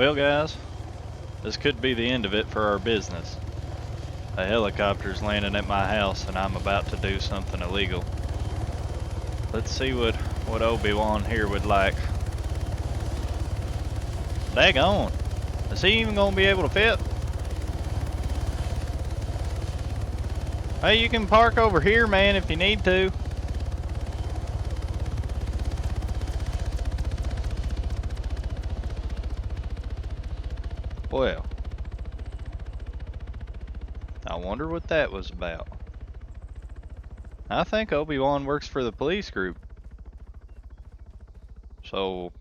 Well guys, this could be the end of it for our business. A helicopter's landing at my house and I'm about to do something illegal. Let's see what Obi-Wan here would like. Daggone! Is he even gonna be able to fit? Hey, you can park over here, man, if you need to. Well, I wonder what that was about. I think Obi-Wan works for the police group. So,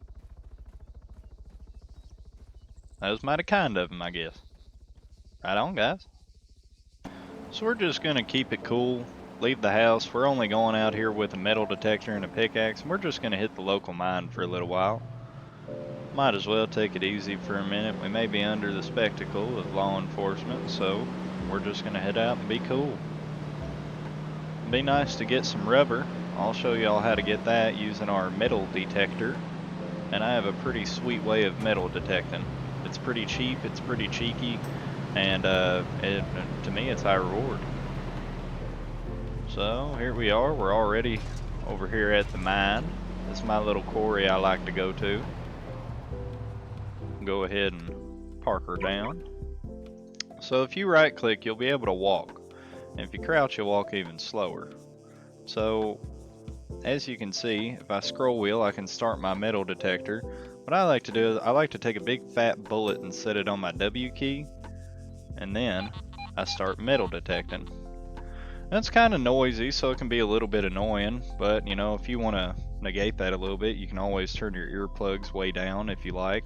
that was mighty kind of him, I guess. Right on, guys. So we're just gonna keep it cool, leave the house. We're only going out here with a metal detector and a pickaxe, and we're just gonna hit the local mine for a little while. Might as well take it easy for a minute. We may be under the spectacle of law enforcement, so we're just gonna head out and be cool. It'd be nice to get some rubber. I'll show y'all how to get that using our metal detector. And I have a pretty sweet way of metal detecting. It's pretty cheap, it's pretty cheeky, and to me it's high reward. So here we are, we're already over here at the mine. This is my little quarry I like to go to. Go ahead and park her down. So if you right click, you'll be able to walk. And if you crouch, you'll walk even slower. So as you can see, if I scroll wheel, I can start my metal detector. What I like to do is I like to take a big fat bullet and set it on my W key, and then I start metal detecting. That's kind of noisy, so it can be a little bit annoying, but you know, if you want to negate that a little bit, you can always turn your earplugs way down if you like.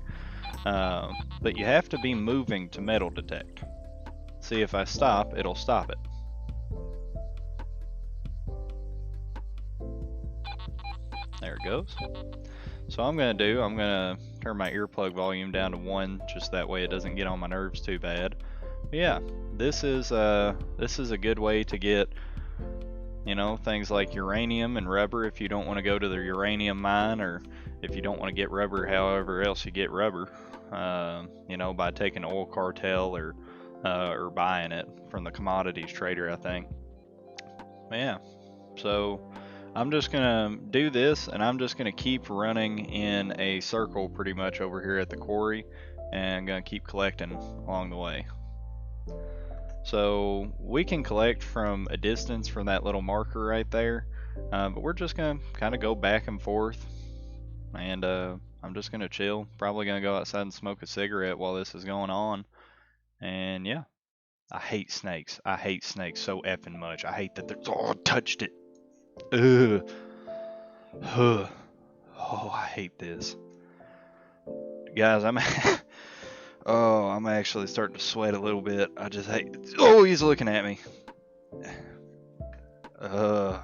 But you have to be moving to metal detect. See, if I stop, it'll stop it. There it goes. So I'm going to turn my earplug volume down to 1, just that way it doesn't get on my nerves too bad. But yeah, this is a good way to get, you know, things like uranium and rubber if you don't want to go to the uranium mine, or if you don't want to get rubber however else you get rubber, you know, by taking oil cartel or buying it from the commodities trader, I think. But yeah, so I'm just gonna do this, and I'm just gonna keep running in a circle pretty much over here at the quarry, and I'm gonna keep collecting along the way. So we can collect from a distance from that little marker right there, but we're just gonna kind of go back and forth, and I'm just gonna chill. Probably gonna go outside and smoke a cigarette while this is going on. And yeah, I hate snakes. I hate snakes so effing much. I hate that they're. Oh, I touched it. Ugh. Ugh. Oh, I hate this. Guys, I'm actually starting to sweat a little bit. I just hate. Oh, he's looking at me. Oh.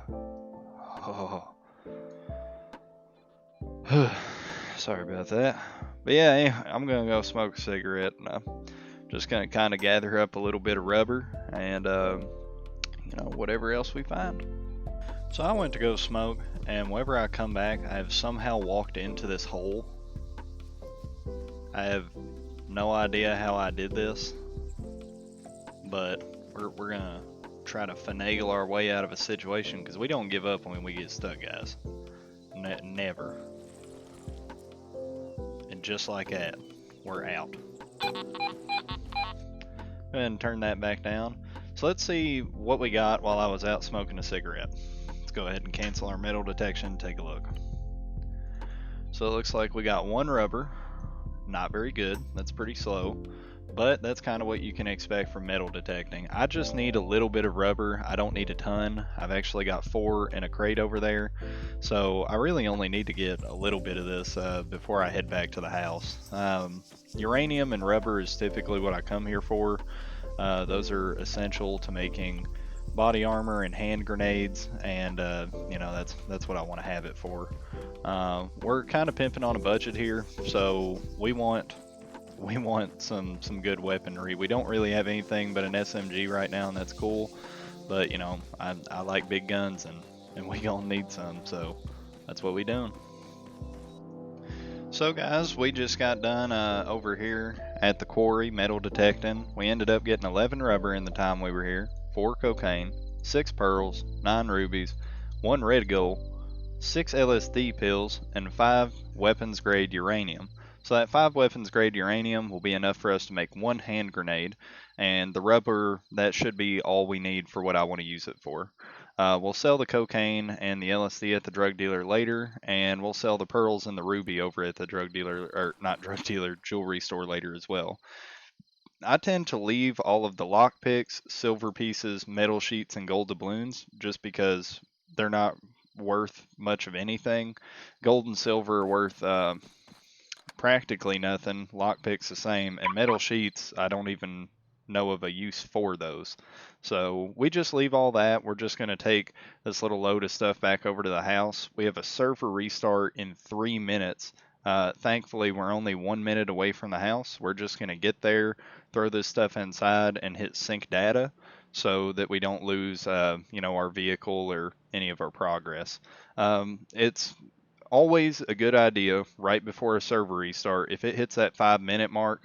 Sorry about that. But yeah, I'm gonna go smoke a cigarette, and I'm just gonna kind of gather up a little bit of rubber and you know, whatever else we find. So I went to go smoke, and whenever I come back, I have somehow walked into this hole. I have no idea how I did this, but we're gonna try to finagle our way out of a situation, because we don't give up when we get stuck, guys. Never. And just like that, we're out. Go ahead and turn that back down. So let's see what we got while I was out smoking a cigarette. Let's go ahead and cancel our metal detection, take a look. So it looks like we got 1 rubber. Not very good, that's pretty slow, but that's kind of what you can expect from metal detecting. I just need a little bit of rubber. I don't need a ton. I've actually got 4 in a crate over there, so I really only need to get a little bit of this before I head back to the house. Uranium and rubber is typically what I come here for. Those are essential to making body armor and hand grenades, and you know, that's what I want to have it for. We're kind of pimping on a budget here, so we want some good weaponry. We don't really have anything but an SMG right now, and that's cool, but you know, I like big guns, and we gonna need some, so that's what we doing. So guys, we just got done over here at the quarry metal detecting. We ended up getting 11 rubber in the time we were here, 4 cocaine, 6 pearls, 9 rubies, 1 red gold, 6 LSD pills, and 5 weapons grade uranium. So that 5 weapons grade uranium will be enough for us to make 1 hand grenade, and the rubber, that should be all we need for what I want to use it for. We'll sell the cocaine and the LSD at the drug dealer later, and we'll sell the pearls and the ruby over at the drug dealer, or not drug dealer, jewelry store later as well. I tend to leave all of the lockpicks, silver pieces, metal sheets, and gold doubloons just because they're not worth much of anything. Gold and silver are worth practically nothing. Lockpicks the same, and metal sheets, I don't even know of a use for those. So we just leave all that. We're just going to take this little load of stuff back over to the house. We have a server restart in 3 minutes. Thankfully, we're only 1 minute away from the house. We're just going to get there, throw this stuff inside, and hit sync data so that we don't lose, our vehicle or any of our progress. It's always a good idea right before a server restart, if it hits that 5 minute mark,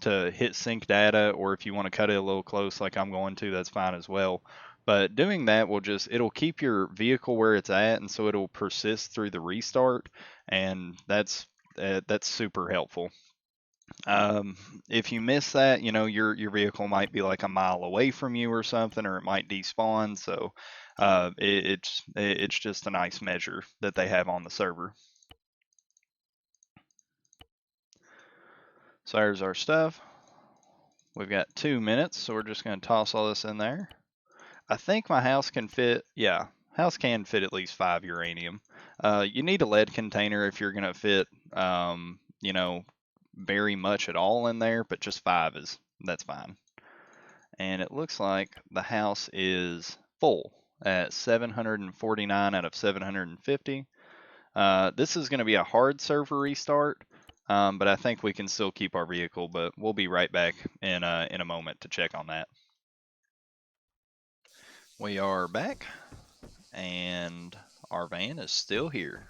to hit sync data, or if you want to cut it a little close like I'm going to, that's fine as well. But doing that it'll keep your vehicle where it's at, and so it'll persist through the restart, and that's super helpful. If you miss that, your vehicle might be like a mile away from you or something, or it might despawn. So it's just a nice measure that they have on the server. So there's our stuff. We've got 2 minutes, so we're just going to toss all this in there. I think my house can fit, yeah, house can fit at least 5 uranium. You need a lead container if you're going to fit, very much at all in there, but just 5 that's fine. And it looks like the house is full at 749 out of 750. This is going to be a hard server restart, but I think we can still keep our vehicle, but we'll be right back in a moment to check on that. We are back, and our van is still here.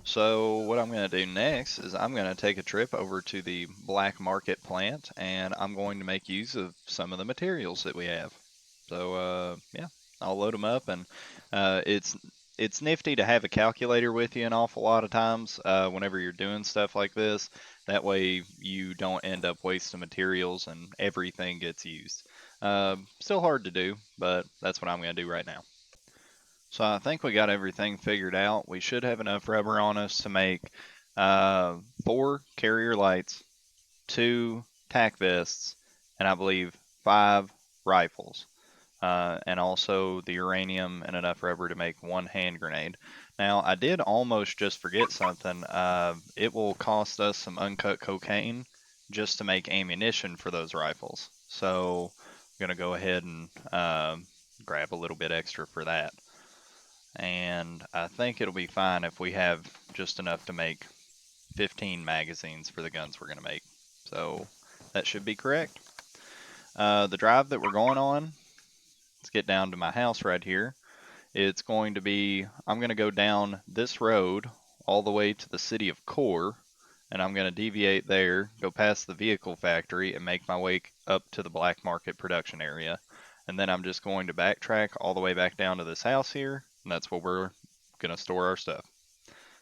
So what I'm going to do next is I'm going to take a trip over to the black market plant, and I'm going to make use of some of the materials that we have. So yeah, I'll load them up, and it's nifty to have a calculator with you an awful lot of times whenever you're doing stuff like this. That way you don't end up wasting materials and everything gets used. Still hard to do, but that's what I'm going to do right now. So I think we got everything figured out. We should have enough rubber on us to make 4 carrier lights, 2 tack vests, and I believe 5 rifles. And also the uranium and enough rubber to make 1 hand grenade. Now, I did almost just forget something. It will cost us some uncut cocaine just to make ammunition for those rifles. So I'm going to go ahead and grab a little bit extra for that. And I think it'll be fine if we have just enough to make 15 magazines for the guns we're going to make. So that should be correct. The drive that we're going on, let's get down to my house right here. It's going to be, I'm going to go down this road all the way to the city of Core, and I'm going to deviate there, go past the vehicle factory, and make my way up to the black market production area. And then I'm just going to backtrack all the way back down to this house here, and that's where we're going to store our stuff.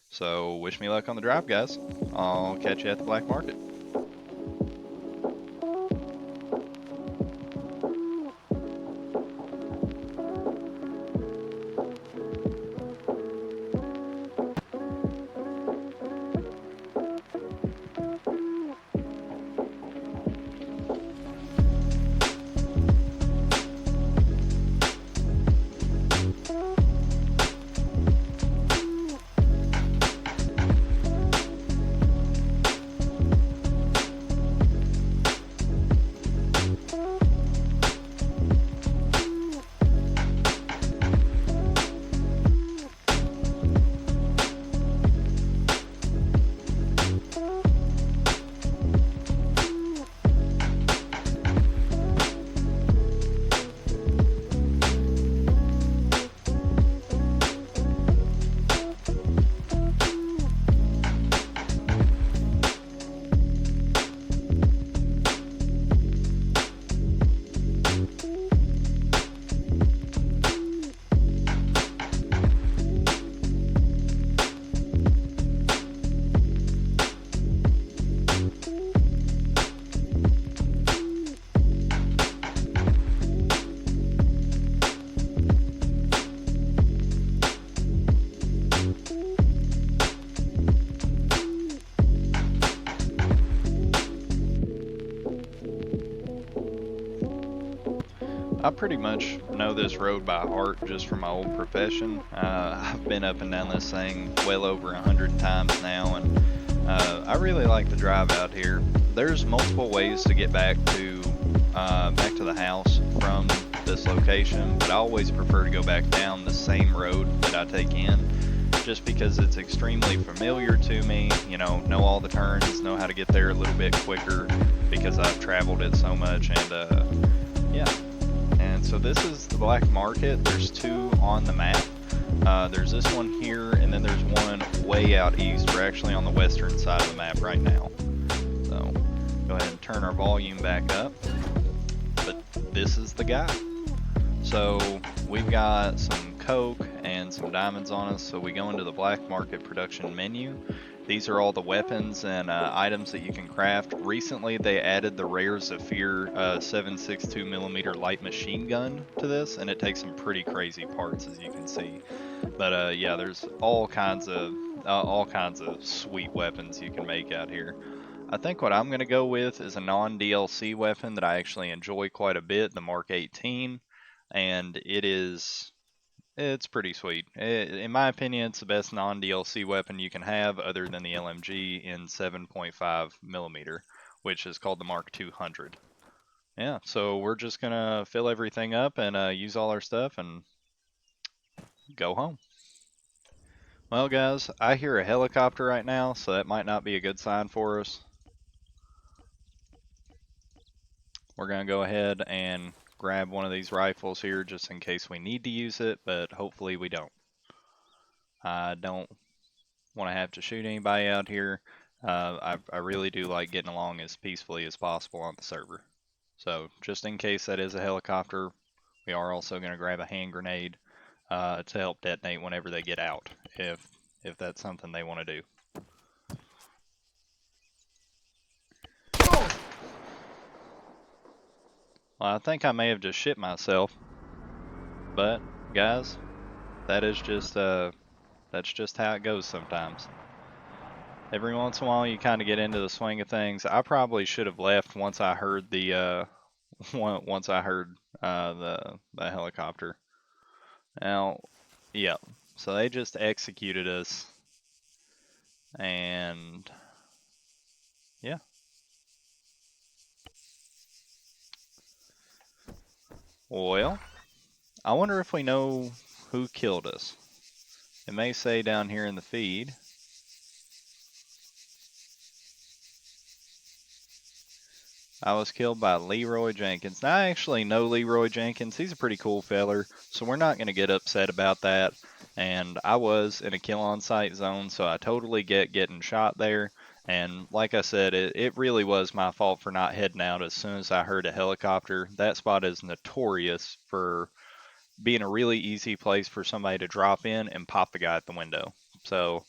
So wish me luck on the drive, guys. I'll catch you at the black market. I pretty much know this road by heart just from my old profession. I've been up and down this thing well over 100 times now, and I really like the drive out here. There's multiple ways to get back to the house from this location, but I always prefer to go back down the same road that I take in, just because it's extremely familiar to me. Know all the turns, know how to get there a little bit quicker because I've traveled it so much, and yeah. And so this is the black market. There's two on the map. There's this one here, and then there's one way out east. We're actually on the western side of the map right now. So go ahead and turn our volume back up. But this is the guy. So we've got some coke and some diamonds on us. So we go into the black market production menu. These are all the weapons and items that you can craft. Recently, they added the Rare Zephyr 7.62mm light machine gun to this, and it takes some pretty crazy parts, as you can see. But yeah, there's all kinds of sweet weapons you can make out here. I think what I'm gonna go with is a non-DLC weapon that I actually enjoy quite a bit, the Mark 18, and it's pretty sweet. In my opinion, it's the best non-DLC weapon you can have other than the LMG in 7.5mm, which is called the Mark 200. Yeah, so we're just gonna fill everything up and use all our stuff and go home. Well, guys, I hear a helicopter right now, so that might not be a good sign for us. We're gonna go ahead and grab one of these rifles here just in case we need to use it, but hopefully we don't. I don't want to have to shoot anybody out here. I really do like getting along as peacefully as possible on the server. So just in case that is a helicopter, we are also going to grab a hand grenade to help detonate whenever they get out, if that's something they want to do. Well, I think I may have just shit myself, but guys, that's just how it goes sometimes. Every once in a while, you kind of get into the swing of things. I probably should have left once I heard the the helicopter. Now, yeah. So they just executed us, and yeah. Well, I wonder if we know who killed us. It may say down here in the feed. I was killed by Leroy Jenkins. Now, I actually know Leroy Jenkins. He's a pretty cool feller, so we're not going to get upset about that. And I was in a kill on sight zone, so I totally get getting shot there. And like I said, it really was my fault for not heading out as soon as I heard a helicopter. That spot is notorious for being a really easy place for somebody to drop in and pop the guy at the window. So,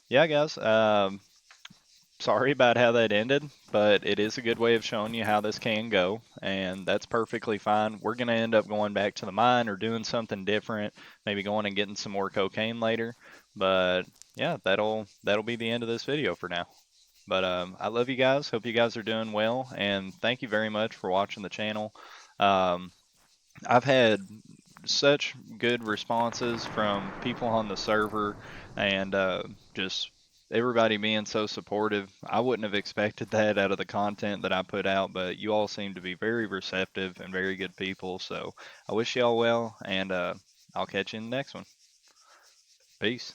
yeah, guys. Sorry about how that ended, but it is a good way of showing you how this can go, and that's perfectly fine. We're going to end up going back to the mine or doing something different, maybe going and getting some more cocaine later. But yeah, that'll be the end of this video for now. But I love you guys. Hope you guys are doing well, and thank you very much for watching the channel. I've had such good responses from people on the server, and just everybody being so supportive. I wouldn't have expected that out of the content that I put out, but you all seem to be very receptive and very good people. So I wish you all well, and I'll catch you in the next one. Peace.